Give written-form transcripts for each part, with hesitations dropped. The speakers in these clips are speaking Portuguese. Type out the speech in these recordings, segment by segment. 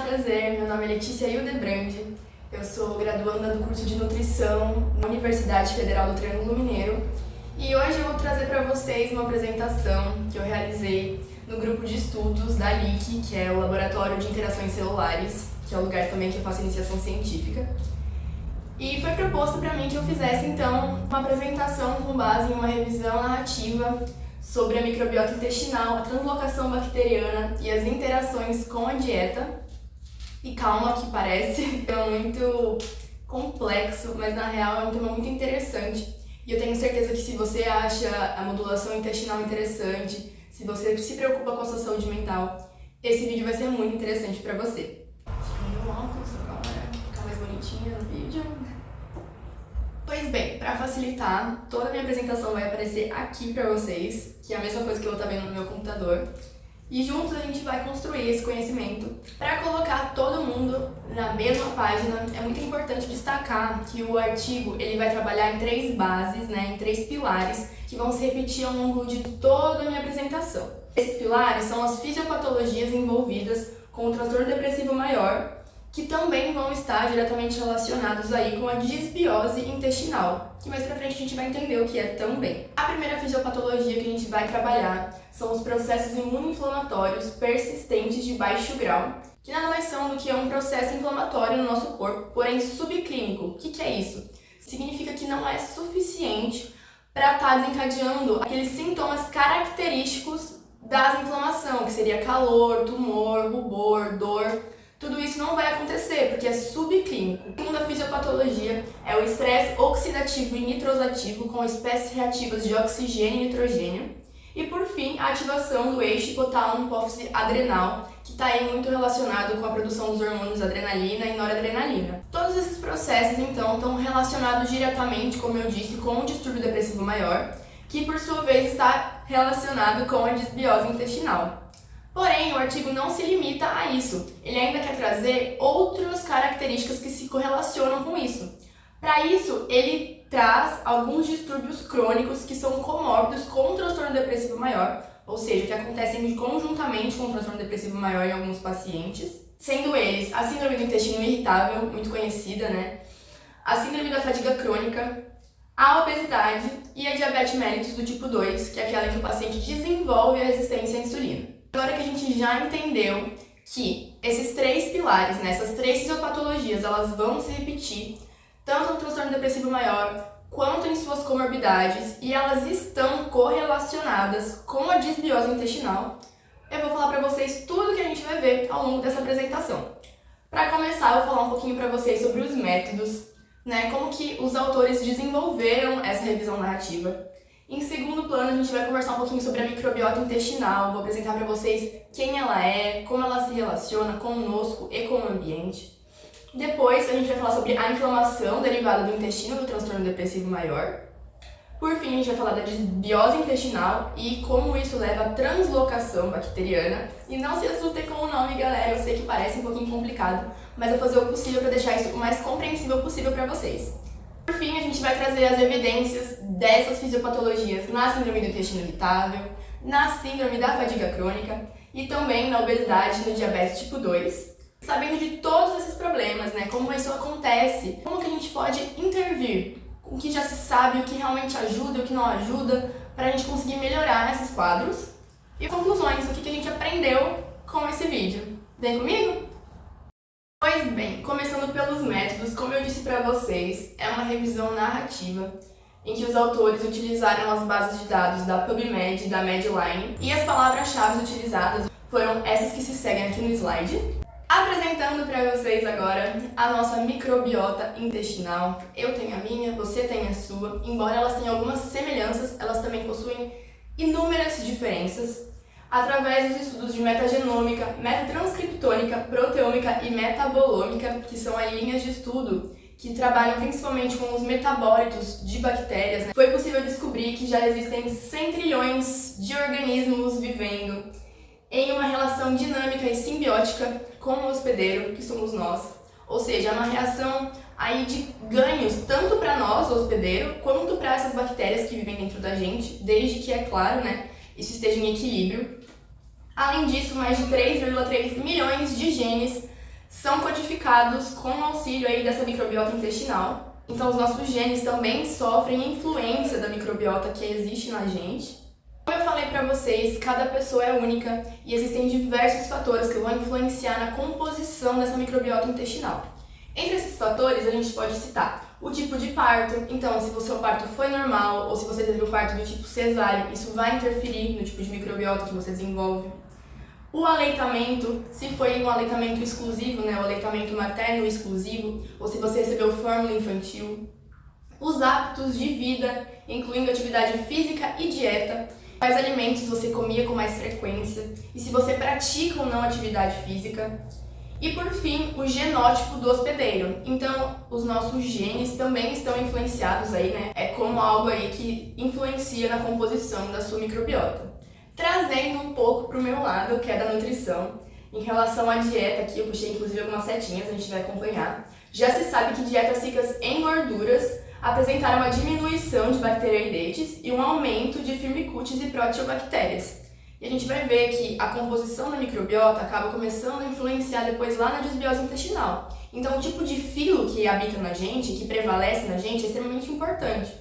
prazer, meu nome é Letícia Hildebrand, eu sou graduanda do curso de Nutrição na Universidade Federal do Triângulo Mineiro e hoje eu vou trazer para vocês uma apresentação que eu realizei no grupo de estudos da LIC, que é o Laboratório de Interações Celulares, que é o lugar também que eu faço iniciação científica. E foi proposto para mim que eu fizesse então uma apresentação com base em uma revisão narrativa sobre a microbiota intestinal, a translocação bacteriana e as interações com a dieta. E calma que parece muito complexo, mas na real é um tema muito interessante. E eu tenho certeza que se você acha a modulação intestinal interessante, se você se preocupa com a sua saúde mental, esse vídeo vai ser muito interessante para você. Tirando o óculos agora, ficar mais bonitinha no vídeo. Pois bem, para facilitar, toda a minha apresentação vai aparecer aqui para vocês, que é a mesma coisa que eu vou estar vendo no meu computador. E juntos a gente vai construir esse conhecimento. Para colocar todo mundo na mesma página, é muito importante destacar que o artigo ele vai trabalhar em 3 bases, em 3 pilares, que vão se repetir ao longo de toda a minha apresentação. Esses pilares são as fisiopatologias envolvidas com o transtorno depressivo maior, que também vão estar diretamente relacionados aí com a disbiose intestinal, que mais pra frente a gente vai entender o que é também. A primeira fisiopatologia que a gente vai trabalhar são os processos imunoinflamatórios persistentes de baixo grau, que nada mais são do que um processo inflamatório no nosso corpo, porém subclínico. O que é isso? Significa que não é suficiente para estar desencadeando aqueles sintomas característicos da inflamação, que seria calor, tumor, rubor, dor. Tudo isso não vai acontecer, porque é subclínico. A segunda fisiopatologia é o estresse oxidativo e nitrosativo com espécies reativas de oxigênio e nitrogênio. E por fim, a ativação do eixo hipotálamo-hipófise adrenal, que está aí muito relacionado com a produção dos hormônios adrenalina e noradrenalina. Todos esses processos, então, estão relacionados diretamente, como eu disse, com o distúrbio depressivo maior, que por sua vez está relacionado com a disbiose intestinal. Porém, o artigo não se limita a isso, ele ainda quer trazer outras características que se correlacionam com isso. Para isso, ele traz alguns distúrbios crônicos que são comórbidos com o transtorno depressivo maior, ou seja, que acontecem conjuntamente com o transtorno depressivo maior em alguns pacientes, sendo eles a síndrome do intestino irritável, muito conhecida, a síndrome da fadiga crônica, a obesidade e a diabetes mellitus do tipo 2, que é aquela em que o paciente desenvolve a resistência à insulina. Agora que a gente já entendeu que esses 3 pilares, essas 3 fisiopatologias, elas vão se repetir tanto no transtorno depressivo maior quanto em suas comorbidades e elas estão correlacionadas com a disbiose intestinal, eu vou falar para vocês tudo que a gente vai ver ao longo dessa apresentação. Para começar, eu vou falar um pouquinho para vocês sobre os métodos, como que os autores desenvolveram essa revisão narrativa. Em segundo plano, a gente vai conversar um pouquinho sobre a microbiota intestinal, vou apresentar para vocês quem ela é, como ela se relaciona conosco e com o ambiente. Depois, a gente vai falar sobre a inflamação derivada do intestino do transtorno depressivo maior. Por fim, a gente vai falar da disbiose intestinal e como isso leva à translocação bacteriana. E não se assustem com o nome, galera, eu sei que parece um pouquinho complicado, mas eu vou fazer o possível para deixar isso o mais compreensível possível para vocês. Por fim, a gente vai trazer as evidências dessas fisiopatologias na síndrome do intestino irritável, na síndrome da fadiga crônica e também na obesidade e no diabetes tipo 2. Sabendo de todos esses problemas, como isso acontece, como que a gente pode intervir, o que já se sabe, o que realmente ajuda e o que não ajuda, para a gente conseguir melhorar esses quadros. E conclusões, o que a gente aprendeu com esse vídeo. Vem comigo? Pois bem, começando pelos métodos, como eu disse para vocês, é uma revisão narrativa em que os autores utilizaram as bases de dados da PubMed e da Medline e as palavras-chave utilizadas foram essas que se seguem aqui no slide. Apresentando para vocês agora a nossa microbiota intestinal. Eu tenho a minha, você tem a sua. Embora elas tenham algumas semelhanças, elas também possuem inúmeras diferenças. Através dos estudos de metagenômica, metatranscriptômica, proteômica e metabolômica, que são aí linhas de estudo que trabalham principalmente com os metabólitos de bactérias, foi possível descobrir que já existem 100 trilhões de organismos vivendo em uma relação dinâmica e simbiótica com o hospedeiro, que somos nós. Ou seja, é uma reação aí de ganhos, tanto para nós, o hospedeiro, quanto para essas bactérias que vivem dentro da gente, desde que, é claro, isso esteja em equilíbrio. Além disso, mais de 3,3 milhões de genes são codificados com o auxílio aí dessa microbiota intestinal. Então os nossos genes também sofrem influência da microbiota que existe na gente. Como eu falei para vocês, cada pessoa é única e existem diversos fatores que vão influenciar na composição dessa microbiota intestinal. Entre esses fatores, a gente pode citar o tipo de parto. Então, se o seu parto foi normal ou se você teve um parto do tipo cesárea, isso vai interferir no tipo de microbiota que você desenvolve. O aleitamento, se foi um aleitamento exclusivo, né, o aleitamento materno exclusivo, ou se você recebeu fórmula infantil. Os hábitos de vida, incluindo atividade física e dieta. Quais alimentos você comia com mais frequência e se você pratica ou não atividade física. E por fim, o genótipo do hospedeiro. Então, os nossos genes também estão influenciados aí, né? É como algo aí que influencia na composição da sua microbiota. Trazendo um pouco para o meu lado, que é da nutrição. Em relação à dieta aqui, eu puxei inclusive algumas setinhas, a gente vai acompanhar. Já se sabe que dietas ricas em gorduras apresentaram uma diminuição de bacteroidetes e um aumento de firmicutes e proteobactérias. E a gente vai ver que a composição da microbiota acaba começando a influenciar depois lá na desbiose intestinal. Então, o tipo de filo que habita na gente, que prevalece na gente, é extremamente importante.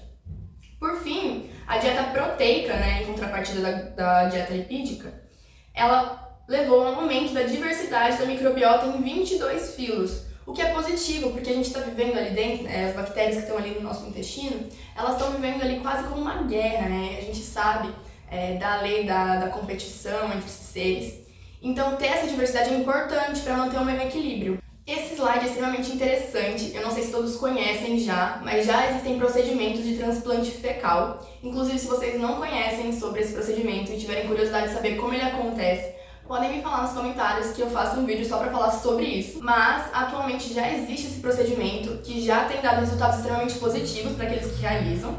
Por fim, a dieta proteica, né, em contrapartida da dieta lipídica, ela levou a um aumento da diversidade da microbiota em 22 filos. O que é positivo, porque a gente está vivendo ali dentro, as bactérias que estão ali no nosso intestino, elas estão vivendo ali quase como uma guerra, né? A gente sabe da lei da competição entre esses seres. Então, ter essa diversidade é importante para manter o mesmo equilíbrio. Esse slide é extremamente interessante, eu não sei se todos conhecem já, mas já existem procedimentos de transplante fecal. Inclusive, se vocês não conhecem sobre esse procedimento e tiverem curiosidade de saber como ele acontece, podem me falar nos comentários que eu faço um vídeo só para falar sobre isso. Mas, atualmente já existe esse procedimento que já tem dado resultados extremamente positivos para aqueles que realizam.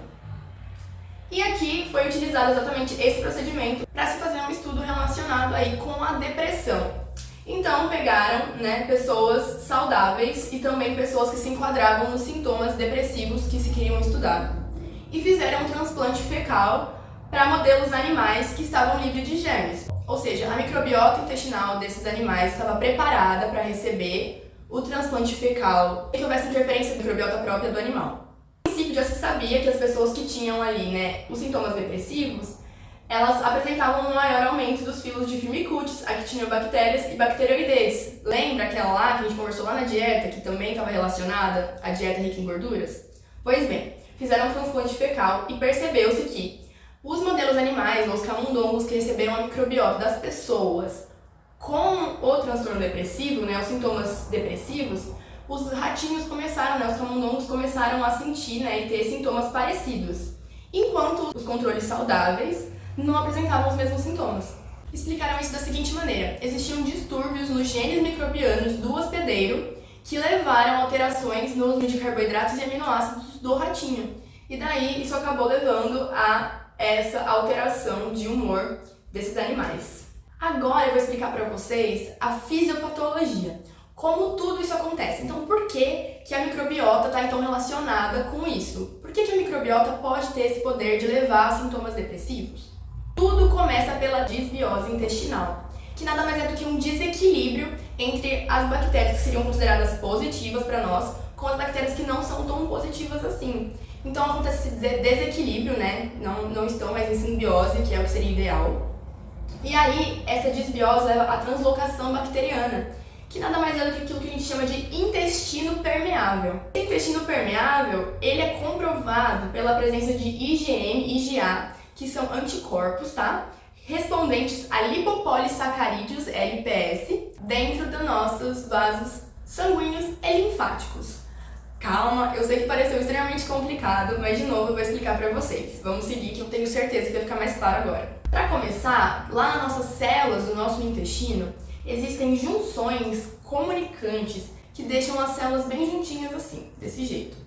E aqui foi utilizado exatamente esse procedimento para se fazer um estudo relacionado aí com a depressão. Então, pegaram, né, pessoas saudáveis e também pessoas que se enquadravam nos sintomas depressivos que se queriam estudar. E fizeram um transplante fecal para modelos animais que estavam livres de germes. Ou seja, a microbiota intestinal desses animais estava preparada para receber o transplante fecal e que houvesse interferência da microbiota própria do animal. No princípio, já se sabia que as pessoas que tinham ali, né, os sintomas depressivos, elas apresentavam um maior aumento dos filos de firmicutes, aqui tinham bactérias e bacteroidetes. Lembra aquela lá que a gente conversou lá na dieta, que também estava relacionada à dieta rica em gorduras? Pois bem, fizeram um transplante fecal e percebeu-se que os modelos animais, ou os camundongos que receberam a microbiota das pessoas com o transtorno depressivo, né, os sintomas depressivos, os ratinhos começaram, né, os camundongos começaram a sentir, né, e ter sintomas parecidos, enquanto os controles saudáveis não apresentavam os mesmos sintomas. Explicaram isso da seguinte maneira: existiam distúrbios nos genes microbianos do hospedeiro que levaram a alterações nos de carboidratos e aminoácidos do ratinho. E daí isso acabou levando a essa alteração de humor desses animais. Agora eu vou explicar para vocês a fisiopatologia, como tudo isso acontece. Então, por que a microbiota está então relacionada com isso? Por que a microbiota pode ter esse poder de levar a sintomas depressivos? Tudo começa pela disbiose intestinal, que nada mais é do que um desequilíbrio entre as bactérias que seriam consideradas positivas para nós com as bactérias que não são tão positivas assim. Então acontece esse desequilíbrio, né? Não estão mais em simbiose, que é o que seria ideal. E aí, essa disbiose leva à translocação bacteriana, que nada mais é do que aquilo que a gente chama de intestino permeável. Esse intestino permeável, ele é comprovado pela presença de IgM e IgA, que são anticorpos, tá? Respondentes a lipopolissacarídeos, LPS, dentro dos nossos vasos sanguíneos e linfáticos. Calma, eu sei que pareceu extremamente complicado, mas de novo eu vou explicar para vocês. Vamos seguir que eu tenho certeza que vai ficar mais claro agora. Para começar, lá nas nossas células do nosso intestino, existem junções comunicantes que deixam as células bem juntinhas assim, desse jeito.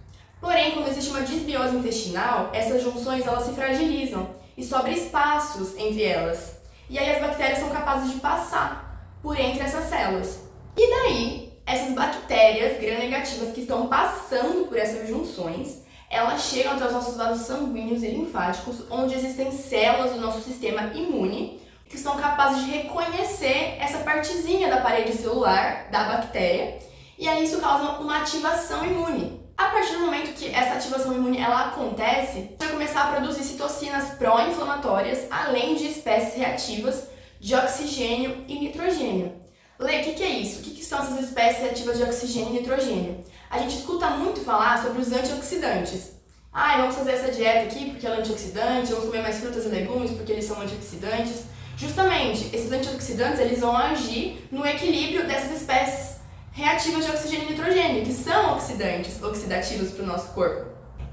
Porém, quando existe uma disbiose intestinal, essas junções elas se fragilizam e sobra espaços entre elas. E aí as bactérias são capazes de passar por entre essas células. E daí, essas bactérias gram-negativas que estão passando por essas junções, elas chegam até os nossos vasos sanguíneos e linfáticos, onde existem células do nosso sistema imune, que são capazes de reconhecer essa partezinha da parede celular da bactéria, e aí isso causa uma ativação imune. A partir do momento que essa ativação imune ela acontece, vai começar a produzir citocinas pró-inflamatórias, além de espécies reativas de oxigênio e nitrogênio. Lê, o que é isso? O que são essas espécies reativas de oxigênio e nitrogênio? A gente escuta muito falar sobre os antioxidantes. Vamos fazer essa dieta aqui porque ela é antioxidante, vamos comer mais frutas e legumes porque eles são antioxidantes. Justamente, esses antioxidantes eles vão agir no equilíbrio dessas espécies reativas de oxigênio e nitrogênio, que são oxidantes, oxidativos para o nosso corpo.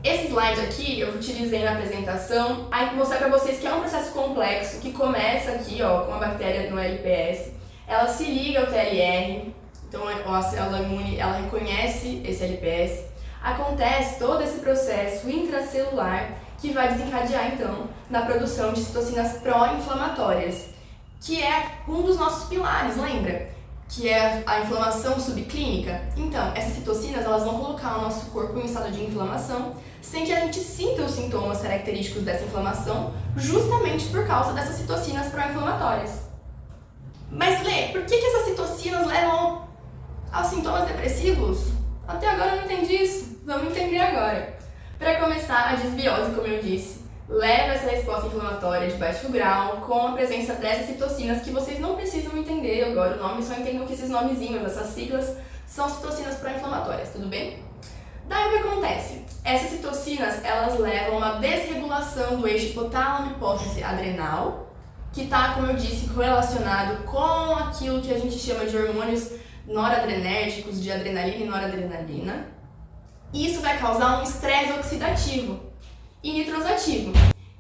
Esse slide aqui eu utilizei na apresentação, aí vou mostrar para vocês que é um processo complexo que começa aqui com a bactéria no LPS, ela se liga ao TLR, então a célula imune ela reconhece esse LPS, acontece todo esse processo intracelular que vai desencadear então na produção de citocinas pró-inflamatórias, que é um dos nossos pilares, lembra? Que é a inflamação subclínica. Então, essas citocinas elas vão colocar o nosso corpo em estado de inflamação sem que a gente sinta os sintomas característicos dessa inflamação, justamente por causa dessas citocinas pró-inflamatórias. Mas, Lê, por que essas citocinas levam aos sintomas depressivos? Até agora eu não entendi isso. Vamos entender agora. Para começar, a desbiose, como eu disse, leva essa resposta inflamatória de baixo grau com a presença dessas citocinas que vocês não precisam entender agora o nome, só entendam que esses nomezinhos, essas siglas, são citocinas pró-inflamatórias, tudo bem? Daí o que acontece? Essas citocinas, elas levam a uma desregulação do eixo hipotálamo-hipófise adrenal, que está, como eu disse, correlacionado com aquilo que a gente chama de hormônios noradrenérgicos, de adrenalina e noradrenalina. E isso vai causar um estresse oxidativo e nitrosativo.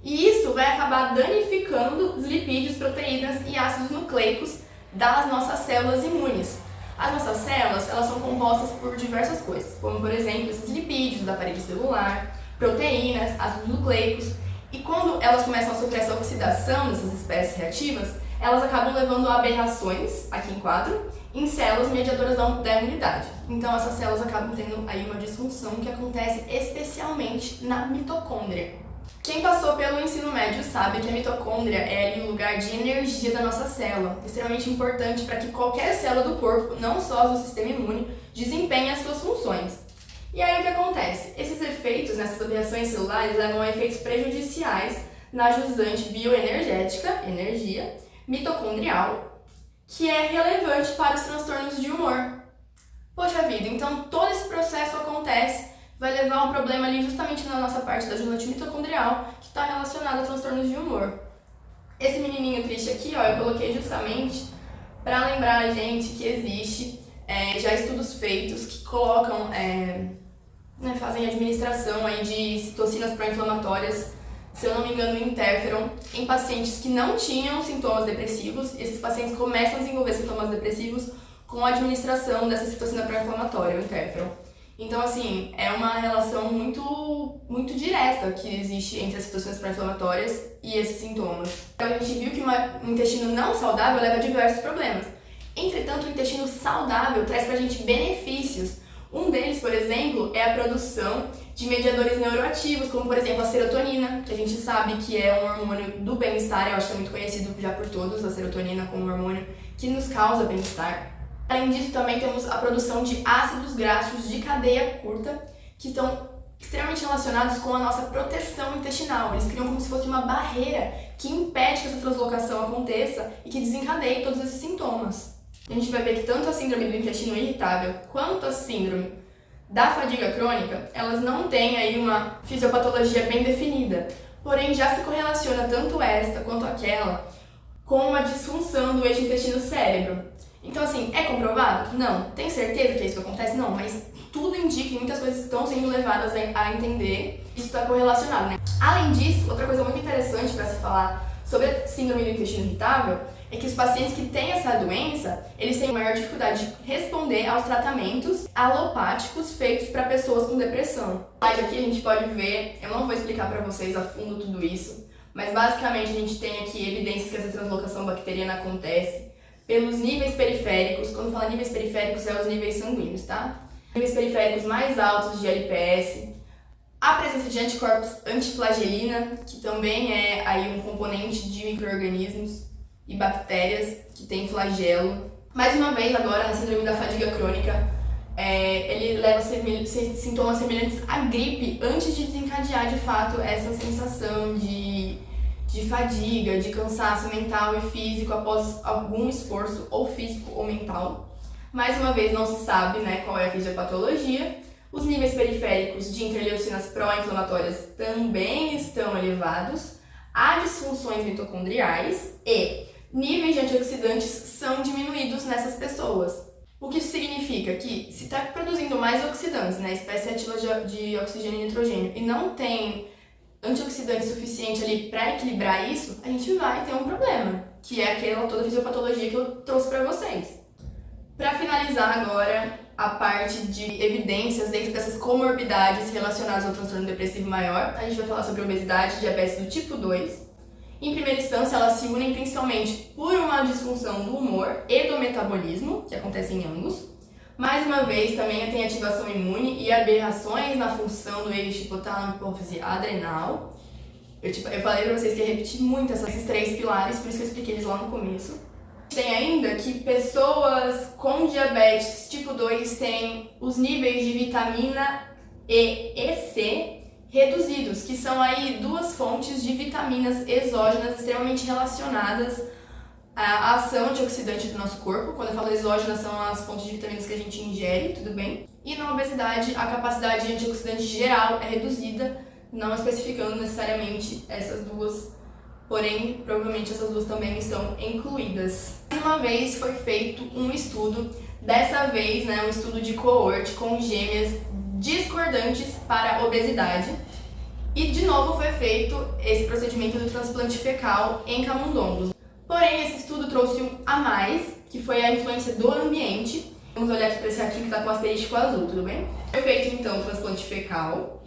E isso vai acabar danificando os lipídios, proteínas e ácidos nucleicos das nossas células imunes. As nossas células, elas são compostas por diversas coisas, como por exemplo esses lipídios da parede celular, proteínas, ácidos nucleicos, e quando elas começam a sofrer essa oxidação dessas espécies reativas, elas acabam levando a aberrações, aqui em quadro, em células mediadoras da imunidade. Então essas células acabam tendo aí uma disfunção que acontece especialmente na mitocôndria. Quem passou pelo ensino médio sabe que a mitocôndria é ali o lugar de energia da nossa célula, extremamente importante para que qualquer célula do corpo, não só a do sistema imune, desempenhe as suas funções. E aí o que acontece? Esses efeitos nessas aberrações celulares levam a efeitos prejudiciais na jusante bioenergética, energia, mitocondrial, que é relevante para os transtornos de humor. Poxa vida, então todo esse processo acontece, vai levar a um problema ali justamente na nossa parte da jusante mitocondrial, que está relacionado a transtornos de humor. Esse menininho triste aqui, eu coloquei justamente para lembrar a gente que existe já estudos feitos que colocam, fazem administração aí de citocinas pró-inflamatórias, se eu não me engano, interferon, em pacientes que não tinham sintomas depressivos. Esses pacientes começam a desenvolver sintomas depressivos com a administração dessa citocina pró-inflamatória, o interferon. Então, assim, é uma relação muito direta que existe entre as citocinas pró-inflamatórias e esses sintomas. Então, a gente viu que um intestino não saudável leva a diversos problemas. Entretanto, o intestino saudável traz pra gente benefícios. Um deles, por exemplo, é a produção de mediadores neuroativos, como por exemplo a serotonina, que a gente sabe que é um hormônio do bem-estar, eu acho que é muito conhecido já por todos, a serotonina como um hormônio que nos causa bem-estar. Além disso, também temos a produção de ácidos graxos de cadeia curta, que estão extremamente relacionados com a nossa proteção intestinal. Eles criam como se fosse uma barreira que impede que essa translocação aconteça e que desencadeie todos esses sintomas. A gente vai ver que tanto a síndrome do intestino irritável quanto a síndrome da fadiga crônica, elas não têm aí uma fisiopatologia bem definida, porém já se correlaciona tanto esta quanto aquela com uma disfunção do eixo intestino-cérebro. Então, assim, é comprovado? Não. Tem certeza que é isso que acontece? Não, mas tudo indica que muitas coisas estão sendo levadas a entender isso está correlacionado, né? Além disso, outra coisa muito interessante para se falar sobre a síndrome do intestino irritável é que os pacientes que têm essa doença, eles têm maior dificuldade de responder aos tratamentos alopáticos feitos para pessoas com depressão. Mas aqui a gente pode ver, eu não vou explicar para vocês a fundo tudo isso, mas basicamente a gente tem aqui evidências que essa translocação bacteriana acontece pelos níveis periféricos. Quando fala níveis periféricos, é os níveis sanguíneos, tá? Níveis periféricos mais altos de LPS, a presença de anticorpos antiflagelina, que também é aí um componente de micro-organismos, e bactérias que tem flagelo. Mais uma vez, agora, na síndrome da fadiga crônica, ele leva sintomas semelhantes à gripe antes de desencadear, de fato, essa sensação de fadiga, de cansaço mental e físico após algum esforço, ou físico ou mental. Mais uma vez, não se sabe, né, qual é a fisiopatologia. Os níveis periféricos de interleucinas pró-inflamatórias também estão elevados. Há disfunções mitocondriais e níveis de antioxidantes são diminuídos nessas pessoas. O que isso significa? Que se está produzindo mais oxidantes, né, espécie ativa de oxigênio e nitrogênio, e não tem antioxidante suficiente ali para equilibrar isso, a gente vai ter um problema, que é aquela toda fisiopatologia que eu trouxe para vocês. Para finalizar agora a parte de evidências dentro dessas comorbidades relacionadas ao transtorno depressivo maior, a gente vai falar sobre obesidade e diabetes do tipo 2. Em primeira instância, elas se unem principalmente por uma disfunção do humor e do metabolismo, que acontece em ambos. Mais uma vez, também tem ativação imune e aberrações na função do eixo hipotálamo, hipófise adrenal. Eu falei pra vocês que ia repetir muito esses 3 pilares, por isso que eu expliquei eles lá no começo. Tem ainda que pessoas com diabetes tipo 2 têm os níveis de vitamina E e C reduzidos, que são aí 2 fontes de vitaminas exógenas extremamente relacionadas à ação antioxidante do nosso corpo. Quando eu falo exógenas, são as fontes de vitaminas que a gente ingere, tudo bem? E na obesidade, a capacidade antioxidante geral é reduzida, não especificando necessariamente essas 2, porém, provavelmente essas 2 também estão incluídas. Mais uma vez foi feito um estudo, dessa vez, né, um estudo de coorte com gêmeas discordantes para a obesidade. E de novo foi feito esse procedimento do transplante fecal em camundongos. Porém, esse estudo trouxe um a mais, que foi a influência do ambiente. Vamos olhar aqui para esse ratinho que está com o asterístico azul, tudo bem? Foi feito então o transplante fecal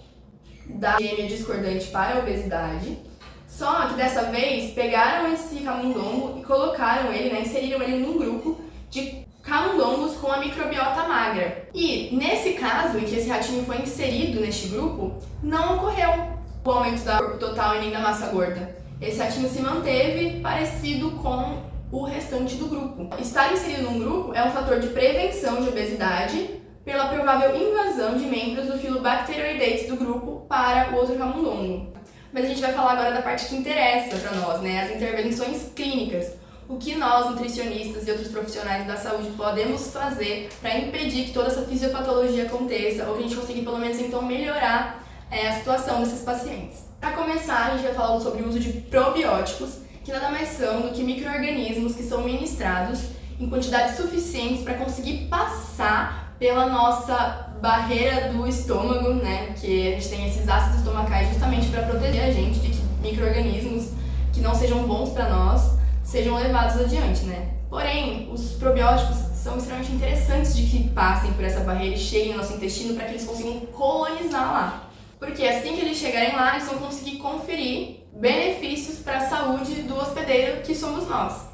da gêmea discordante para a obesidade. Só que dessa vez pegaram esse camundongo e colocaram ele, né, inseriram ele num grupo de camundongos com a microbiota magra. E nesse caso, em que esse ratinho foi inserido neste grupo, não ocorreu o aumento da corpo total e nem da massa gorda. Esse ratinho se manteve parecido com o restante do grupo. Estar inserido num grupo é um fator de prevenção de obesidade pela provável invasão de membros do filo Bacteroidetes do grupo para o outro camundongo. Mas a gente vai falar agora da parte que interessa para nós, né? As intervenções clínicas. O que nós, nutricionistas e outros profissionais da saúde, podemos fazer para impedir que toda essa fisiopatologia aconteça, ou que a gente consiga pelo menos então melhorar a situação desses pacientes. Para começar, a gente vai falar sobre o uso de probióticos, que nada mais são do que micro-organismos que são ministrados em quantidades suficientes para conseguir passar pela nossa barreira do estômago, né? Que a gente tem esses ácidos estomacais justamente para proteger a gente de que micro-organismos que não sejam bons para nós sejam levados adiante, né? Porém, os probióticos são extremamente interessantes de que passem por essa barreira e cheguem no nosso intestino para que eles consigam colonizar lá. Porque assim que eles chegarem lá, eles vão conseguir conferir benefícios para a saúde do hospedeiro que somos nós.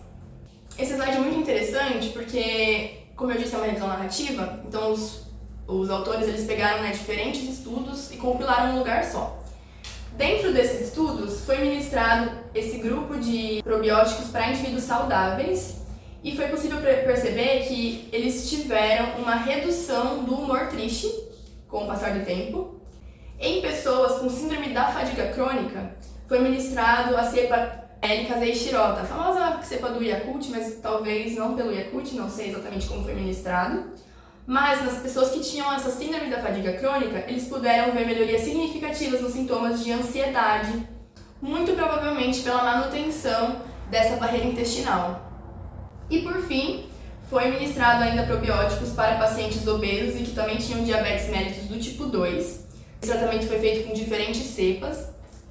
Esse slide é muito interessante porque, como eu disse, é uma revisão narrativa, então os autores eles pegaram, né, diferentes estudos e compilaram num lugar só. Dentro desses estudos, foi ministrado esse grupo de probióticos para indivíduos saudáveis e foi possível perceber que eles tiveram uma redução do humor triste com o passar do tempo. Em pessoas com síndrome da fadiga crônica, foi ministrado a cepa L-casein-shirota, a famosa cepa do Yakult, mas talvez não pelo Yakult, não sei exatamente como foi ministrado. Mas nas pessoas que tinham essa síndrome da fadiga crônica, eles puderam ver melhorias significativas nos sintomas de ansiedade, muito provavelmente pela manutenção dessa barreira intestinal. E por fim, foi ministrado ainda probióticos para pacientes obesos e que também tinham diabetes mellitus do tipo 2. Esse tratamento foi feito com diferentes cepas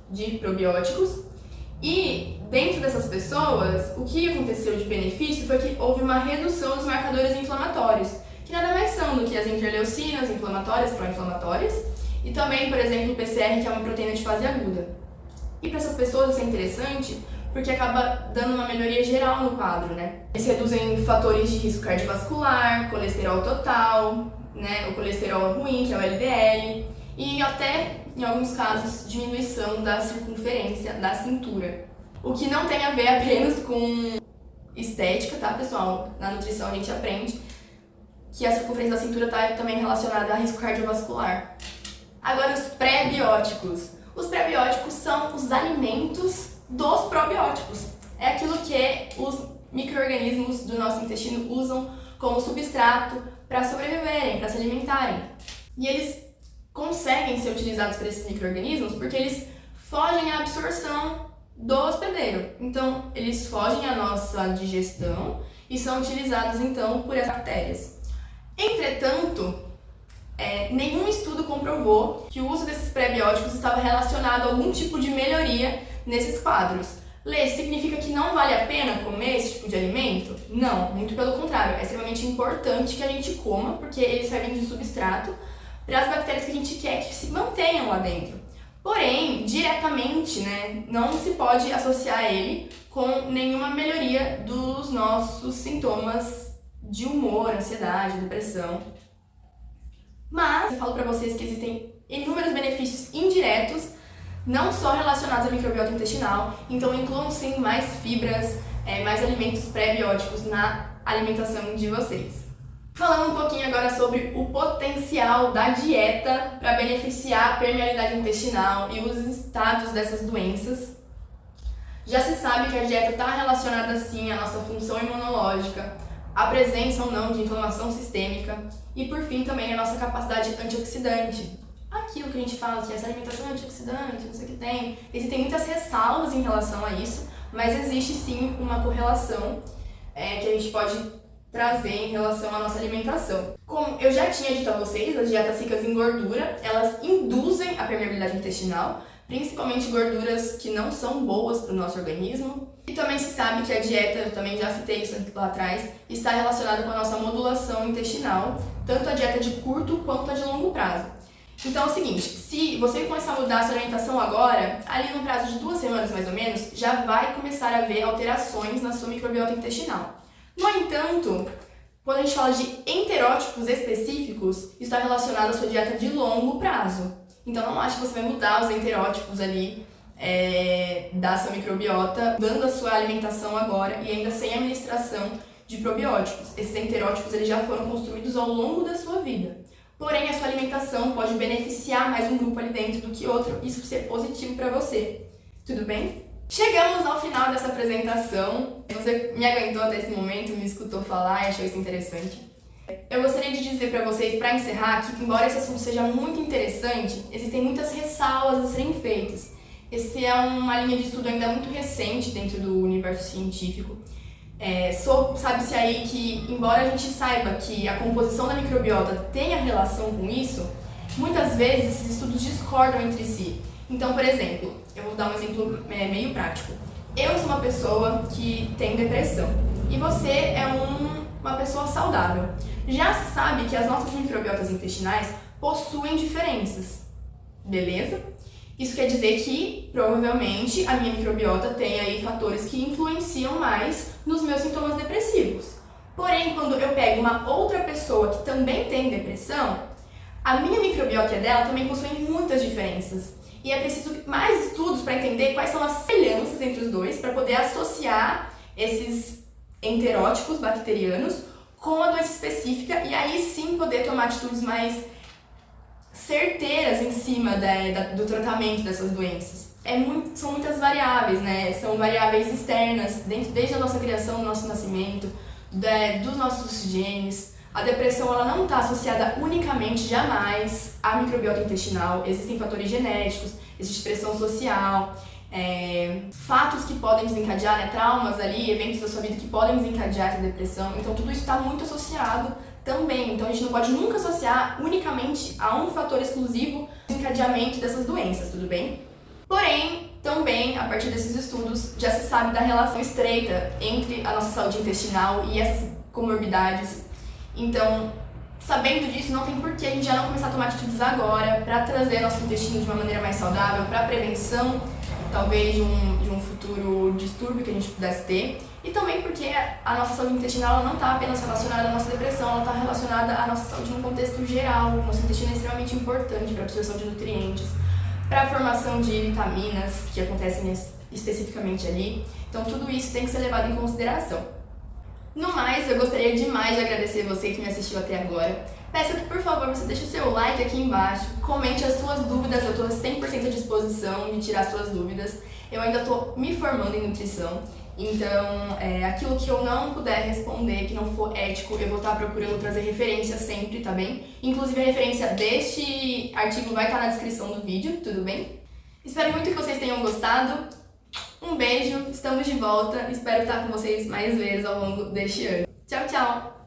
de probióticos. E dentro dessas pessoas, o que aconteceu de benefício foi que houve uma redução dos marcadores inflamatórios, que nada mais são do que as interleucinas inflamatórias, pró-inflamatórias, e também, por exemplo, o PCR, que é uma proteína de fase aguda. E para essas pessoas isso é interessante porque acaba dando uma melhoria geral no quadro, né? Eles reduzem fatores de risco cardiovascular, colesterol total, né? O colesterol ruim, que é o LDL, e até, em alguns casos, diminuição da circunferência da cintura. O que não tem a ver apenas com estética, tá, pessoal? Na nutrição a gente aprende que a circunferência da cintura está também relacionada a risco cardiovascular. Agora, os pré-bióticos. Os pré-bióticos são os alimentos dos probióticos. É aquilo que os micro-organismos do nosso intestino usam como substrato para sobreviverem, para se alimentarem. E eles conseguem ser utilizados por esses micro-organismos porque eles fogem à absorção do hospedeiro. Então, eles fogem à nossa digestão e são utilizados, então, por essas bactérias. Entretanto, nenhum estudo comprovou que o uso desses pré-bióticos estava relacionado a algum tipo de melhoria nesses quadros. Lê, significa que não vale a pena comer esse tipo de alimento? Não, muito pelo contrário. É extremamente importante que a gente coma, porque eles servem de substrato para as bactérias que a gente quer que se mantenham lá dentro. Porém, diretamente, não se pode associar ele com nenhuma melhoria dos nossos sintomas de humor, ansiedade, depressão. Mas eu falo para vocês que existem inúmeros benefícios indiretos, não só relacionados ao microbiota intestinal, então incluam sim mais fibras, mais alimentos pré-bióticos na alimentação de vocês. Falando um pouquinho agora sobre o potencial da dieta para beneficiar a permeabilidade intestinal e os estados dessas doenças. Já se sabe que a dieta está relacionada sim à nossa função imunológica, à presença ou não de inflamação sistêmica e, por fim, também a nossa capacidade antioxidante. Aquilo que a gente fala que essa alimentação é antioxidante, não sei o que tem. Existem muitas ressalvas em relação a isso, mas existe sim uma correlação que a gente pode trazer em relação à nossa alimentação. Como eu já tinha dito a vocês, as dietas ricas em gordura, elas induzem a permeabilidade intestinal, principalmente gorduras que não são boas para o nosso organismo. E também se sabe que a dieta, eu também já citei isso lá atrás, está relacionada com a nossa modulação intestinal, tanto a dieta de curto quanto a de longo prazo. Então é o seguinte, se você começar a mudar a sua alimentação agora, ali no prazo de 2 semanas mais ou menos, já vai começar a ver alterações na sua microbiota intestinal. No entanto, quando a gente fala de enterótipos específicos, isso está relacionado à sua dieta de longo prazo. Então não acho que você vai mudar os enterótipos ali da sua microbiota, dando a sua alimentação agora e ainda sem administração de probióticos. Esses enterótipos eles já foram construídos ao longo da sua vida. Porém, a sua alimentação pode beneficiar mais um grupo ali dentro do que outro, isso ser positivo para você. Tudo bem? Chegamos ao final dessa apresentação. Você me aguentou até esse momento, me escutou falar e achou isso interessante. Eu gostaria de dizer para vocês, para encerrar, que embora esse assunto seja muito interessante, existem muitas ressalvas a serem feitas. Esse é uma linha de estudo ainda muito recente dentro do universo científico. Sabe-se aí que, embora a gente saiba que a composição da microbiota tenha relação com isso, muitas vezes esses estudos discordam entre si. Então, por exemplo, eu vou dar um exemplo meio prático. Eu sou uma pessoa que tem depressão e você é uma pessoa saudável. Já se sabe que as nossas microbiotas intestinais possuem diferenças, beleza? Isso quer dizer que, provavelmente, a minha microbiota tem aí fatores que influenciam mais nos meus sintomas depressivos. Porém, quando eu pego uma outra pessoa que também tem depressão, a minha microbiota e a dela também possuem muitas diferenças. E é preciso mais estudos para entender quais são as semelhanças entre os dois, para poder associar esses enterótipos bacterianos com a doença específica e aí sim poder tomar atitudes mais certeiras em cima do tratamento dessas doenças. São muitas variáveis, São variáveis externas, desde a nossa criação, do nosso nascimento, dos nossos genes. A depressão ela não está associada unicamente, jamais, à microbiota intestinal. Existem fatores genéticos, existe pressão social, fatos que podem desencadear, traumas ali, eventos da sua vida que podem desencadear essa depressão. Então tudo isso está muito associado também. Então a gente não pode nunca associar unicamente a um fator exclusivo de encadeamento dessas doenças, tudo bem? Porém, também, a partir desses estudos, já se sabe da relação estreita entre a nossa saúde intestinal e essas comorbidades. Então, sabendo disso, não tem por que a gente já não começar a tomar atitudes agora para trazer nosso intestino de uma maneira mais saudável, para prevenção, talvez, de um futuro distúrbio que a gente pudesse ter. E também porque a nossa saúde intestinal ela não está apenas relacionada à nossa depressão, ela está relacionada à nossa saúde num contexto geral. O nosso intestino é extremamente importante para a absorção de nutrientes, para a formação de vitaminas que acontecem especificamente ali. Então tudo isso tem que ser levado em consideração. No mais, eu gostaria demais de agradecer você que me assistiu até agora. Peço que, por favor, você deixe o seu like aqui embaixo, comente as suas dúvidas, eu estou 100% à disposição de tirar suas dúvidas. Eu ainda estou me formando em nutrição, então aquilo que eu não puder responder, que não for ético, eu vou estar procurando trazer referência sempre, tá bem? Inclusive a referência deste artigo vai estar na descrição do vídeo, tudo bem? Espero muito que vocês tenham gostado. Um beijo, estamos de volta, espero estar com vocês mais vezes ao longo deste ano. Tchau, tchau!